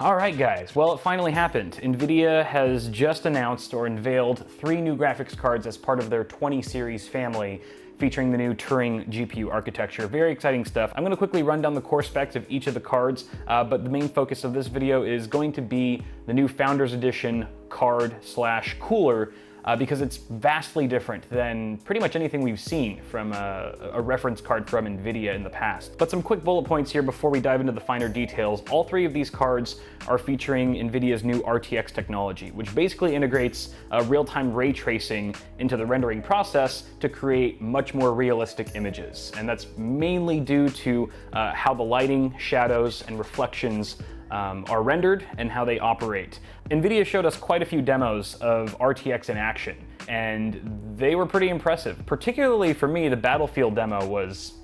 All right, guys, well, it finally happened. Nvidia has just announced or unveiled 3 new graphics cards as part of their 20 series family, featuring the new Turing GPU architecture. Very exciting stuff. I'm gonna quickly run down the core specs of each of the cards, but the main focus of this video is going to be the new Founders Edition card slash cooler, because it's vastly different than pretty much anything we've seen from a reference card from Nvidia in the past. But some quick bullet points here before we dive into the finer details. All 3 of these cards are featuring Nvidia's new RTX technology, which basically integrates real-time ray tracing into the rendering process to create much more realistic images. And that's mainly due to how the lighting, shadows, and reflections are rendered and how they operate. Nvidia showed us quite a few demos of RTX in action, and they were pretty impressive. Particularly for me, the Battlefield demo was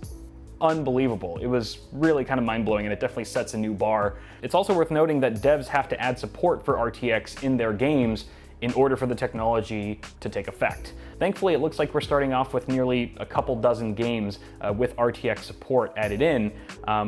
unbelievable. It was really kind of mind-blowing, and it definitely sets a new bar. It's also worth noting that devs have to add support for RTX in their games in order for the technology to take effect. Thankfully, it looks like we're starting off with nearly a couple dozen games with RTX support added in,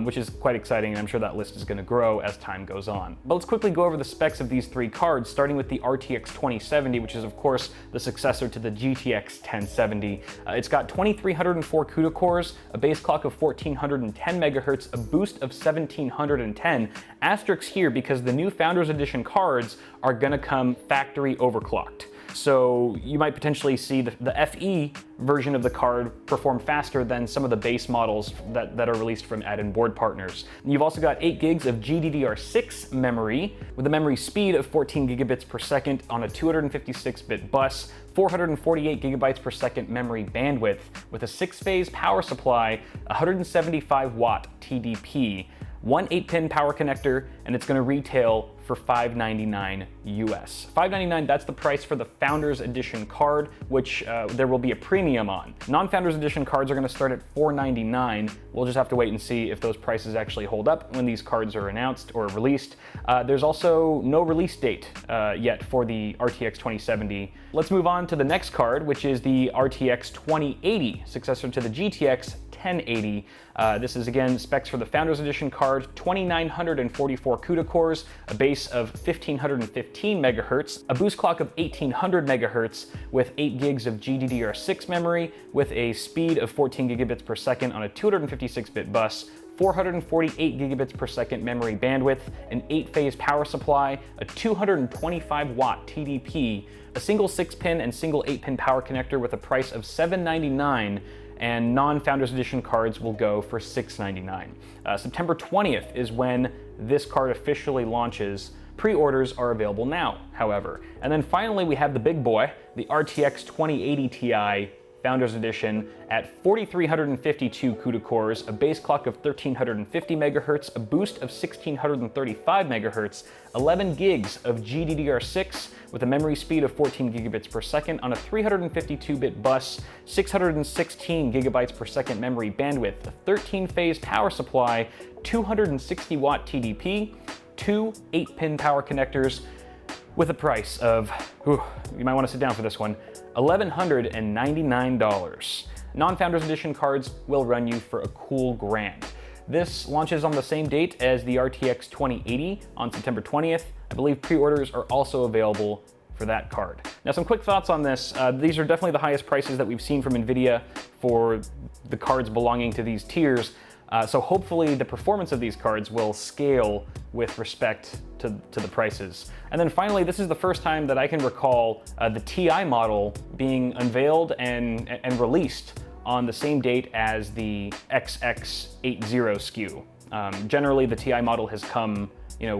which is quite exciting, and I'm sure that list is gonna grow as time goes on. But let's quickly go over the specs of these 3 cards, starting with the RTX 2070, which is of course the successor to the GTX 1070. It's got 2304 CUDA cores, a base clock of 1410 megahertz, a boost of 1710. Asterisk here because the new Founders Edition cards are gonna come factory overclocked. So you might potentially see the FE version of the card perform faster than some of the base models that are released from add-in board partners. You've also got 8 gigs of GDDR6 memory with a memory speed of 14 gigabits per second on a 256-bit bus, 448 gigabytes per second memory bandwidth with a 6-phase power supply, 175 watt TDP, 1 8-pin power connector, and it's gonna retail for $599 US. $599, that's the price for the Founders Edition card, which there will be a premium on. Non-Founders Edition cards are gonna start at $499. We'll just have to wait and see if those prices actually hold up when these cards are announced or released. There's also no release date yet for the RTX 2070. Let's move on to the next card, which is the RTX 2080, successor to the GTX 1080. This is again specs for the Founders Edition card, 2944 CUDA cores, a base of 1515 megahertz, a boost clock of 1800 megahertz with 8 gigs of GDDR6 memory with a speed of 14 gigabits per second on a 256-bit bus, 448 gigabits per second memory bandwidth, an 8-phase power supply, a 225 watt TDP, a single 6-pin and single 8-pin power connector with a price of $799, and non-Founders Edition cards will go for $699. September 20th is when this card officially launches. Pre-orders are available now, however. And then finally, we have the big boy, the RTX 2080 Ti Founders Edition at 4,352 CUDA cores, a base clock of 1,350 megahertz, a boost of 1,635 megahertz, 11 gigs of GDDR6 with a memory speed of 14 gigabits per second on a 352-bit bus, 616 gigabytes per second memory bandwidth, a 13-phase power supply, 260 watt TDP, 2 8-pin power connectors, with a price of, you might want to sit down for this one, $1,199. Non-Founders Edition cards will run you for a cool grand. This launches on the same date as the RTX 2080 on September 20th. I believe pre-orders are also available for that card. Now, some quick thoughts on this. These are definitely the highest prices that we've seen from Nvidia for the cards belonging to these tiers. So hopefully the performance of these cards will scale with respect to the prices. And then finally, this is the first time that I can recall the Ti model being unveiled and released on the same date as the XX80 SKU. Generally, the Ti model has come,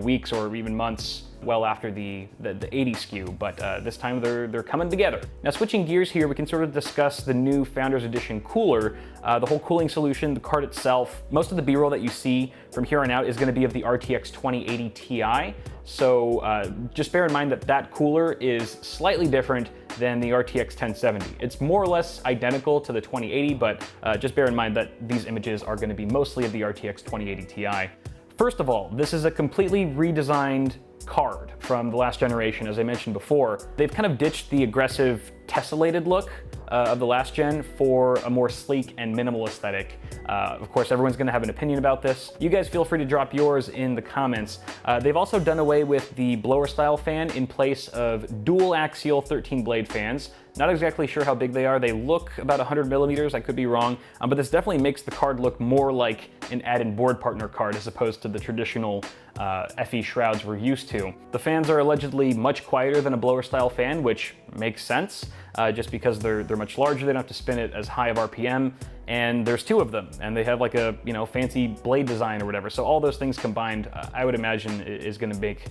weeks or even months well after the 80 SKU, but this time they're coming together. Now, switching gears here, we can sort of discuss the new Founders Edition cooler, the whole cooling solution, the card itself. Most of the B-roll that you see from here on out is going to be of the RTX 2080 Ti, so just bear in mind that that cooler is slightly different than the RTX 1070. It's more or less identical to the 2080, but just bear in mind that these images are going to be mostly of the RTX 2080 Ti. First of all, this is a completely redesigned card from the last generation, as I mentioned before. They've kind of ditched the aggressive tessellated look of the last gen for a more sleek and minimal aesthetic. Of course, everyone's gonna have an opinion about this. You guys feel free to drop yours in the comments. They've also done away with the blower style fan in place of dual axial 13 blade fans. Not exactly sure how big they are. They look about 100 millimeters, I could be wrong, but this definitely makes the card look more like an add-in board partner card as opposed to the traditional FE shrouds we're used to. The fans are allegedly much quieter than a blower style fan, which makes sense, just because they're much larger. They don't have to spin it as high of RPM, and there's two of them, and they have like a fancy blade design or whatever. So all those things combined, I would imagine is going to make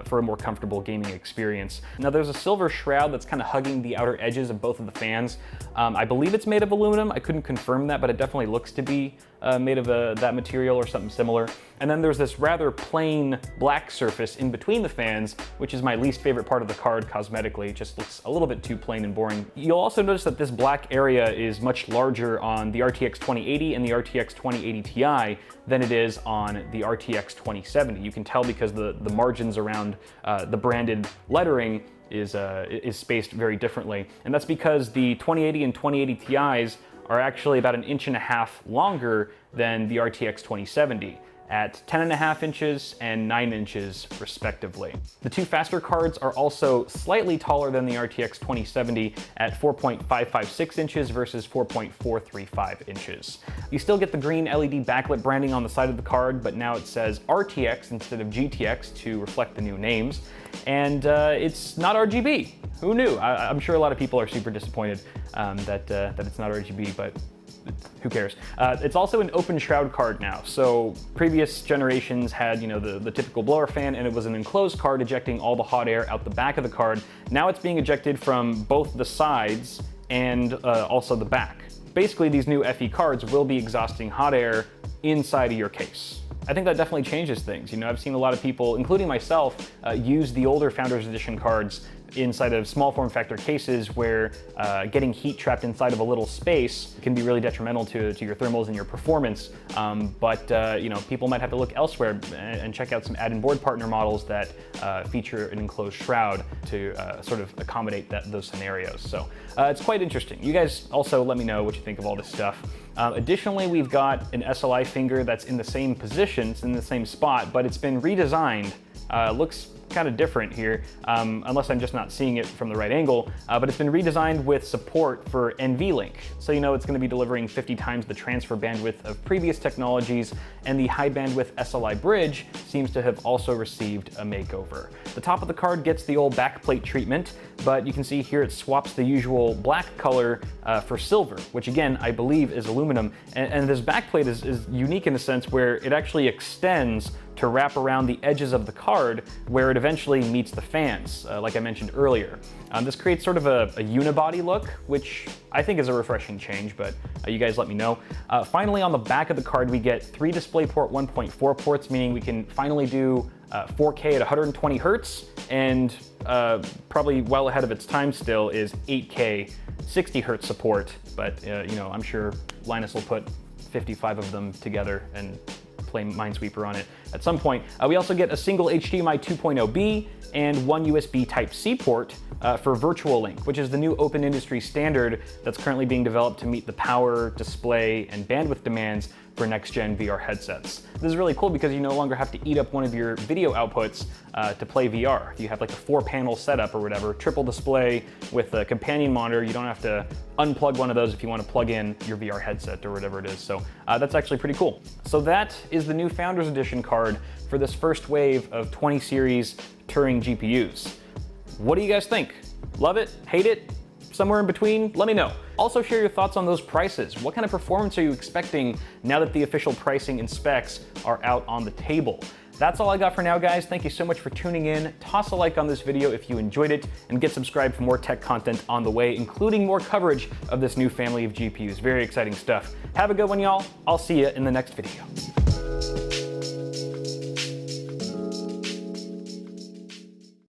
for a more comfortable gaming experience. Now there's a silver shroud that's kind of hugging the outer edges of both of the fans. I believe it's made of aluminum. I couldn't confirm that, but it definitely looks to be made of that material or something similar. And then there's this rather plain black surface in between the fans, which is my least favorite part of the card cosmetically. It just looks a little bit too plain and boring. You'll also notice that this black area is much larger on the RTX 2080 and the RTX 2080 Ti than it is on the RTX 2070. You can tell because the margins around the branded lettering is spaced very differently. And that's because the 2080 and 2080 Ti's are actually about 1.5 inches longer than the RTX 2070 at 10.5 inches and 9 inches respectively. The two faster cards are also slightly taller than the RTX 2070 at 4.556 inches versus 4.435 inches. You still get the green LED backlit branding on the side of the card, but now it says RTX instead of GTX to reflect the new names. And it's not RGB. Who knew? I'm sure a lot of people are super disappointed that it's not RGB, but who cares? It's also an open shroud card now. So previous generations had, the typical blower fan, and it was an enclosed card ejecting all the hot air out the back of the card. Now it's being ejected from both the sides and also the back. Basically, these new FE cards will be exhausting hot air inside of your case. I think that definitely changes things. I've seen a lot of people, including myself, use the older Founders Edition cards inside of small form factor cases where getting heat trapped inside of a little space can be really detrimental to your thermals and your performance. But people might have to look elsewhere and check out some add-in board partner models that feature an enclosed shroud to sort of accommodate those scenarios. So it's quite interesting. You guys also let me know what you think of all this stuff. Additionally, we've got an SLI finger that's in the same position, it's in the same spot, but it's been redesigned. Looks kind of different here, unless I'm just not seeing it from the right angle, but it's been redesigned with support for NVLink. So it's going to be delivering 50 times the transfer bandwidth of previous technologies, and the high bandwidth SLI bridge seems to have also received a makeover. The top of the card gets the old backplate treatment, but you can see here it swaps the usual black color for silver, which again, I believe is aluminum. And this backplate is unique in a sense where it actually extends to wrap around the edges of the card where it eventually meets the fans, like I mentioned earlier. This creates sort of a unibody look, which I think is a refreshing change, but you guys let me know. Finally, on the back of the card, we get 3 DisplayPort 1.4 ports, meaning we can finally do 4K at 120 hertz, and probably well ahead of its time still is 8K 60 hertz support, but I'm sure Linus will put 55 of them together and play Minesweeper on it at some point. We also get a single HDMI 2.0B and 1 USB Type-C port for Virtual Link, which is the new open industry standard that's currently being developed to meet the power, display, and bandwidth demands for next-gen VR headsets. This is really cool because you no longer have to eat up one of your video outputs to play VR. If you have like a 4-panel setup or whatever, triple display with a companion monitor, you don't have to unplug one of those if you want to plug in your VR headset or whatever it is. So that's actually pretty cool. So that is the new Founders Edition card for this first wave of 20 series Turing GPUs. What do you guys think? Love it? Hate it? Somewhere in between? Let me know. Also share your thoughts on those prices. What kind of performance are you expecting now that the official pricing and specs are out on the table? That's all I got for now, guys. Thank you so much for tuning in. Toss a like on this video if you enjoyed it, and get subscribed for more tech content on the way, including more coverage of this new family of GPUs. Very exciting stuff. Have a good one, y'all. I'll see you in the next video.